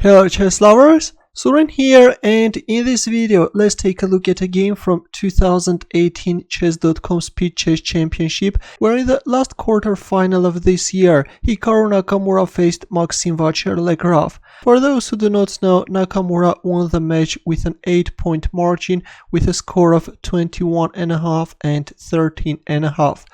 Hello chess lovers, Suren here, and in this video let's take a look at a game from 2018 Chess.com Speed Chess Championship, where in the last quarter final of this year, HIkaru Nakamura faced Maxime Vachier-Lagrave. For those who do not know, Nakamura won the match with an 8-point margin with a score of 21.5 and 13.5.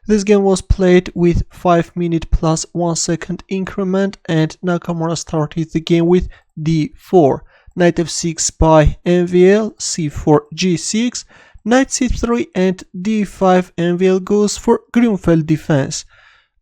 This game was played with 5 minute plus 1 second increment, and Nakamura started the game with d4, knight f6 by MVL, c4 g6, knight c3 and d5. MVL goes for Grünfeld defense.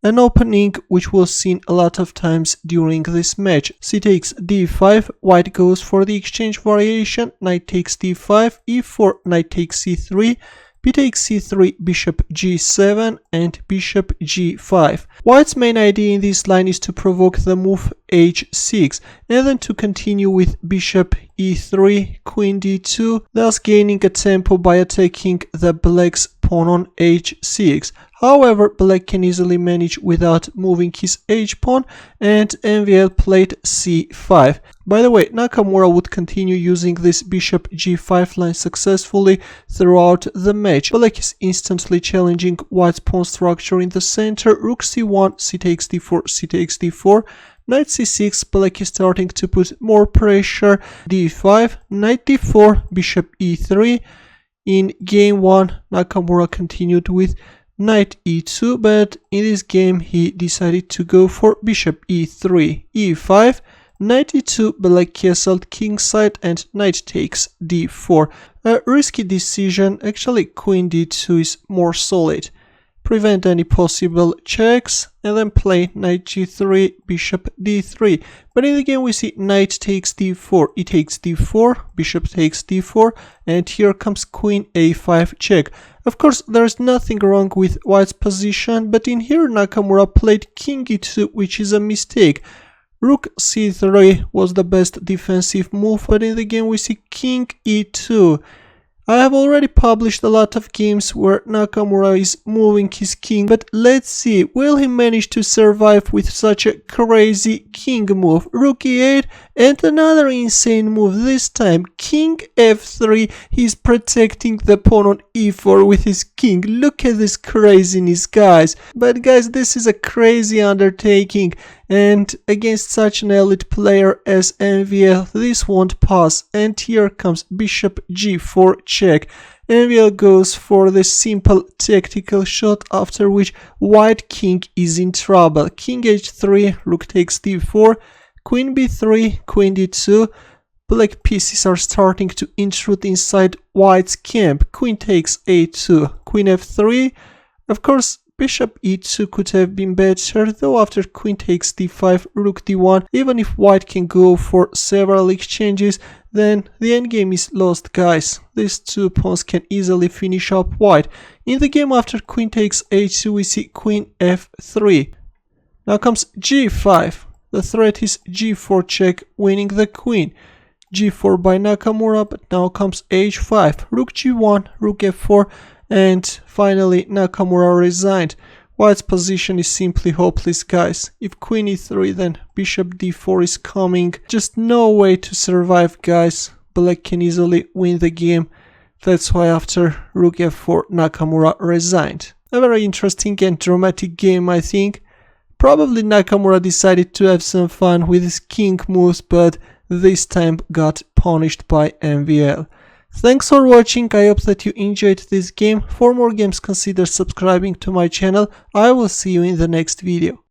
An opening which was seen a lot of times during this match. C takes d5, white goes for the exchange variation, knight takes d5, e4, knight takes c3, b takes c3, bishop g7 and bishop g5. White's main idea in this line is to provoke the move h6 and then to continue with bishop e3, queen d2, thus gaining a tempo by attacking the black's pawn on h6. However, black can easily manage without moving his h-pawn, and MVL played c5. By the way, Nakamura would continue using this bishop g5 line successfully throughout the match. Black is instantly challenging white's pawn structure in the center. Rook c1, c takes d4, c takes d4, knight c6, black is starting to put more pressure, d5, knight d4, bishop e3. In game 1, Nakamura continued with knight e2, but in this game he decided to go for bishop e3, e5, knight e2, black castled kingside and knight takes d4. A risky decision, actually queen d2 is more solid. Prevent any possible checks and then play knight g3, bishop d3. But in the game we see knight takes d4, e takes d4, bishop takes d4, and here comes queen a5 check. Of course, there's nothing wrong with white's position, but in here Nakamura played king e2, which is a mistake. Rook c3 was the best defensive move, but in the game we see king e2. I have already published a lot of games where Nakamura is moving his king, but let's see, will he manage to survive with such a crazy king move? Rook e8 and another insane move, this time king f3. He's protecting the pawn on e4 with his king. Look at this craziness, guys. But guys, this is a crazy undertaking, and against such an elite player as MVL, this won't pass. And here comes bishop g4 check. MVL goes for the simple tactical shot, after which white king is in trouble. King h3, rook takes d4, queen b3, queen d2. Black pieces are starting to intrude inside white's camp. Queen takes a2, queen f3. Of course, bishop e2 could have been better, though after queen takes d5, rook d1, even if white can go for several exchanges, then the endgame is lost, guys. These two pawns can easily finish up white. In the game after queen takes h2, we see queen f3. Now comes g5. The threat is g4 check, winning the queen. g4 by Nakamura, but now comes h5. Rook g1, rook f4, and finally Nakamura resigned. White's position is simply hopeless, guys. If queen e3, then bishop d4 is coming. Just no way to survive, guys. Black can easily win the game. That's why after rook f4, Nakamura resigned. A very interesting and dramatic game, I think. Probably Nakamura decided to have some fun with his king moves, but this time got punished by MVL. Thanks for watching, I hope that you enjoyed this game. For more games, consider subscribing to my channel. I will see you in the next video.